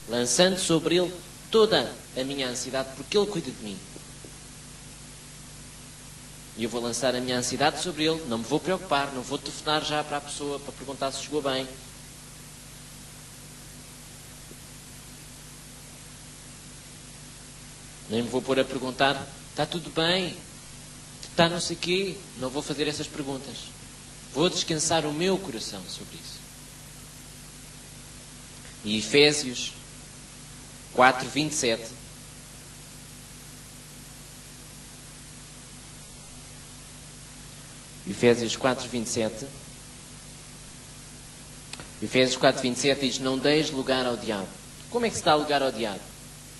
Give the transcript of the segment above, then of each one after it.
lançando sobre Ele toda a minha ansiedade, porque Ele cuida de mim. E eu vou lançar a minha ansiedade sobre Ele, não me vou preocupar, não vou telefonar já para a pessoa para perguntar se chegou bem. Nem me vou pôr a perguntar, está tudo bem? Está não sei quê? Não vou fazer essas perguntas. Vou descansar o meu coração sobre isso. E Efésios 4, 27. Efésios 4, 27. Efésios 4, 27 diz: não deis lugar ao diabo. Como é que se dá lugar ao diabo?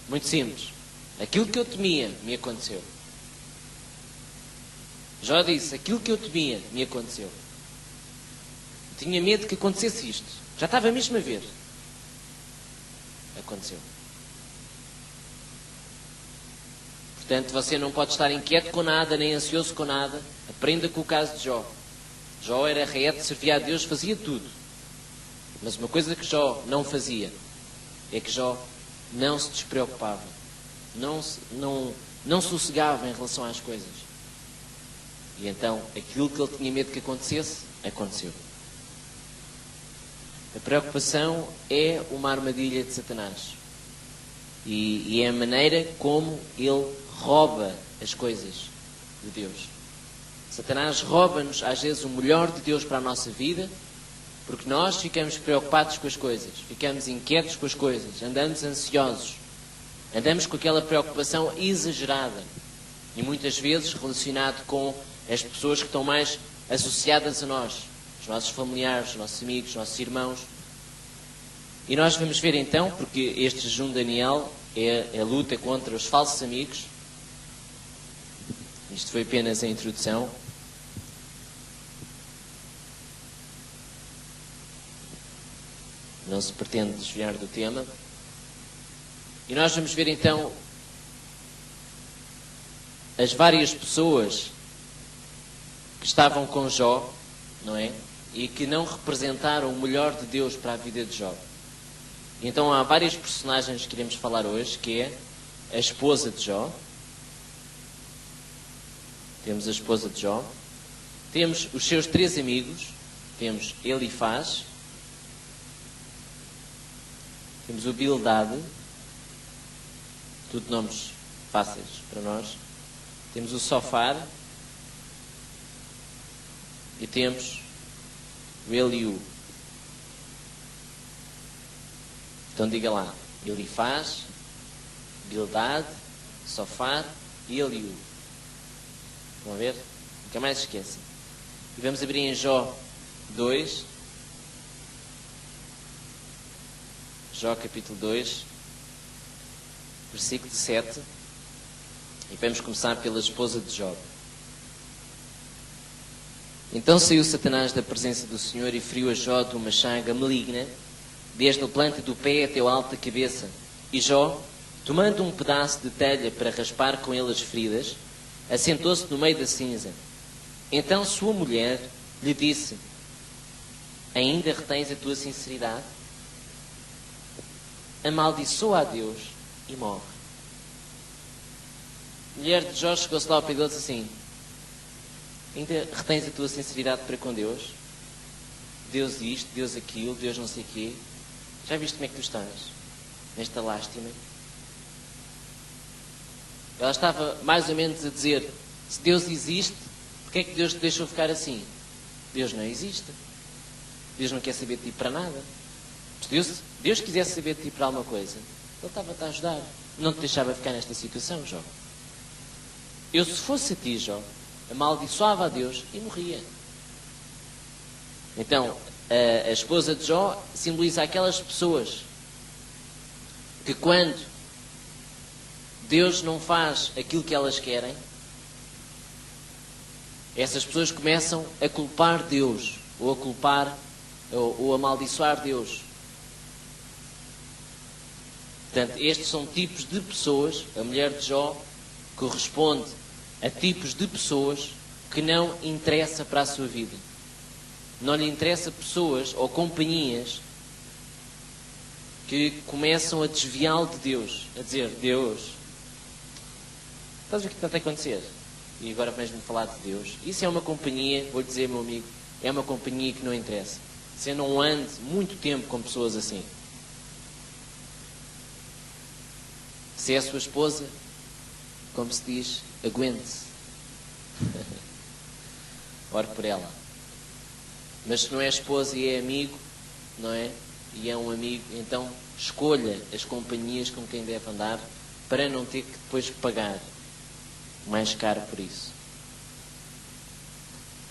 Muito simples. Aquilo que eu temia me aconteceu. Jó disse: aquilo que eu temia me aconteceu. Tinha medo que acontecesse isto. Já estava mesmo a ver. Aconteceu. Portanto, você não pode estar inquieto com nada, nem ansioso com nada. Aprenda com o caso de Jó. Jó era reto, servia a Deus, fazia tudo. Mas uma coisa que Jó não fazia é que Jó não se despreocupava. Não sossegava em relação às coisas. E então, aquilo que ele tinha medo que acontecesse, aconteceu. A preocupação é uma armadilha de Satanás. E é a maneira como ele rouba as coisas de Deus. Satanás rouba-nos, às vezes, o melhor de Deus para a nossa vida, porque nós ficamos preocupados com as coisas, ficamos inquietos com as coisas, andamos ansiosos, andamos com aquela preocupação exagerada. E muitas vezes relacionado com as pessoas que estão mais associadas a nós, os nossos familiares, os nossos amigos, os nossos irmãos. E nós vamos ver então, porque este jejum de Daniel é a luta contra os falsos amigos. Isto foi apenas a introdução. Não se pretende desviar do tema. E nós vamos ver então as várias pessoas que estavam com Jó, não é? E que não representaram o melhor de Deus para a vida de Jó. Então há várias personagens que iremos falar hoje, que é a esposa de Jó. Temos a esposa de Jó. Temos os seus 3 amigos. Temos Elifaz. Temos o Bildade. Tudo nomes fáceis para nós. Temos o Sofar. E temos o Eliú. Então diga lá: Elifaz, Bildade, Sofar e Eliú. Vão ver? Nunca mais esqueçam. E vamos abrir em Jó 2. Jó capítulo 2, versículo 7. E vamos começar pela esposa de Jó. Então saiu Satanás da presença do Senhor e feriu a Jó de uma chaga maligna, desde a planta do pé até a alta cabeça. E Jó, tomando um pedaço de telha para raspar com ele as feridas, assentou-se no meio da cinza. Então sua mulher lhe disse: ainda retens a tua sinceridade? Amaldiçoa a Deus e morre. A mulher de Jó chegou-se lá ao pé dele e disse assim: ainda retens a tua sinceridade para com Deus? Deus isto, Deus aquilo, Deus não sei o quê. Já viste como é que tu estás? Nesta lástima. Ela estava mais ou menos a dizer: se Deus existe, porque é que Deus te deixou ficar assim? Deus não existe. Deus não quer saber de ti para nada. Se Deus quisesse saber de ti para alguma coisa, Ele estava-te a ajudar. Não te deixava ficar nesta situação, Jó. Eu, se fosse a ti, Jó, amaldiçoava a Deus e morria. Então, a esposa de Jó simboliza aquelas pessoas que quando Deus não faz aquilo que elas querem, essas pessoas começam a culpar Deus, ou a culpar, ou a amaldiçoar Deus. Portanto, estes são tipos de pessoas. A mulher de Jó corresponde a tipos de pessoas que não interessa para a sua vida. Não lhe interessa pessoas ou companhias que começam a desviá-lo de Deus, a dizer: Deus, estás a ver o que está a acontecer? E agora mesmo falar de Deus. Isso é uma companhia, vou dizer, meu amigo, é uma companhia que não interessa. Você não ande muito tempo com pessoas assim. Se é a sua esposa, como se diz, aguente-se. Ore por ela. Mas se não é esposa e é amigo, não é? E é um amigo, então escolha as companhias com quem deve andar para não ter que depois pagar mais caro por isso.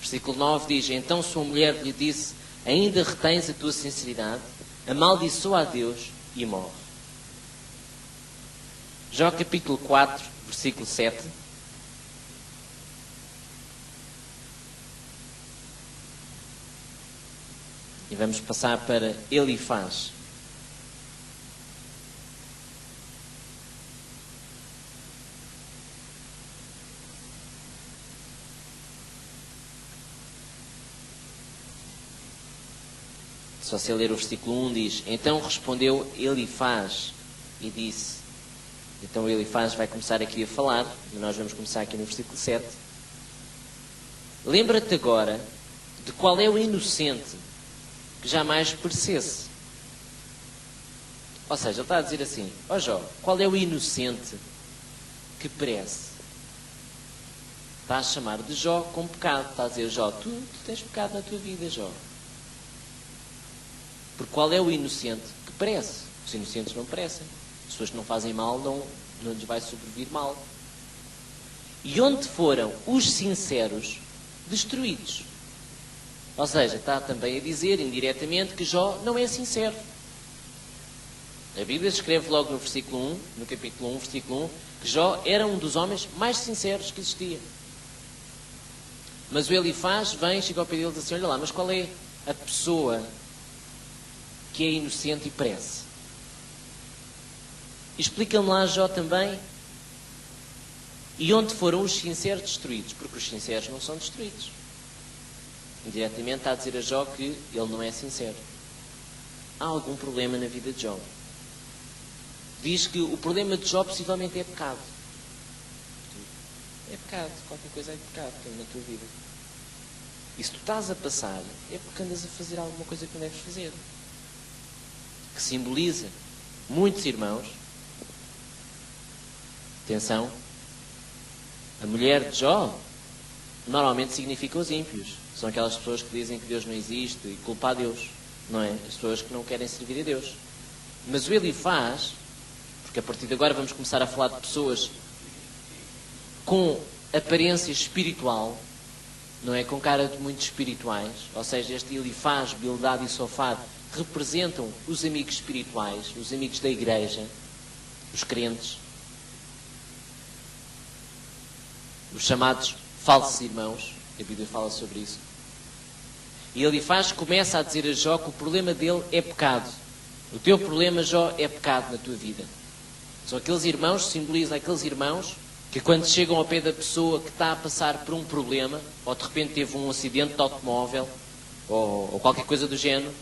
Versículo 9 diz: então sua mulher lhe disse: ainda retens a tua sinceridade? Amaldiçoa a Deus e morre. Jó capítulo 4, versículo 7. E vamos passar para Elifaz. Se você ler o versículo 1 diz: então respondeu Elifaz e disse. Então Elifaz vai começar aqui a falar, e nós vamos começar aqui no versículo 7. Lembra-te agora de qual é o inocente que jamais perecesse. Ou seja, ele está a dizer assim: ó Jó, qual é o inocente que perece? Está a chamar de Jó com pecado. Está a dizer: Jó, tu tens pecado na tua vida, Jó. Porque qual é o inocente que perece? Os inocentes não perecem. As pessoas que não fazem mal não lhes vai sobrevir mal. E onde foram os sinceros destruídos? Ou seja, está também a dizer indiretamente que Jó não é sincero. A Bíblia escreve logo no versículo 1, no capítulo 1, versículo 1, que Jó era um dos homens mais sinceros que existia. Mas o Elifaz vem, chega ao pé dele e diz assim: olha lá, mas qual é a pessoa que é inocente e perece? Explica-me lá, Jó, também. E onde foram os sinceros destruídos? Porque os sinceros não são destruídos. Indiretamente está a dizer a Jó que ele não é sincero. Há algum problema na vida de Jó. Diz que o problema de Jó possivelmente é pecado. É pecado. Qualquer coisa é pecado na tua vida. E se tu estás a passar, é porque andas a fazer alguma coisa que não deves fazer. Que simboliza muitos irmãos. Atenção. A mulher de Jó normalmente significa os ímpios. São aquelas pessoas que dizem que Deus não existe e culpam a Deus. Não é? As pessoas que não querem servir a Deus. Mas o Elifaz, porque a partir de agora vamos começar a falar de pessoas com aparência espiritual, não é? Com cara de muito espirituais. Ou seja, este Elifaz, Bildade e Sofar representam os amigos espirituais, os amigos da igreja, os crentes, os chamados falsos irmãos. A Bíblia fala sobre isso. E Elifaz começa a dizer a Jó que o problema dele é pecado. O teu problema, Jó, é pecado na tua vida. São aqueles irmãos, simbolizam aqueles irmãos que quando chegam ao pé da pessoa que está a passar por um problema, ou de repente teve um acidente de automóvel, ou qualquer coisa do género,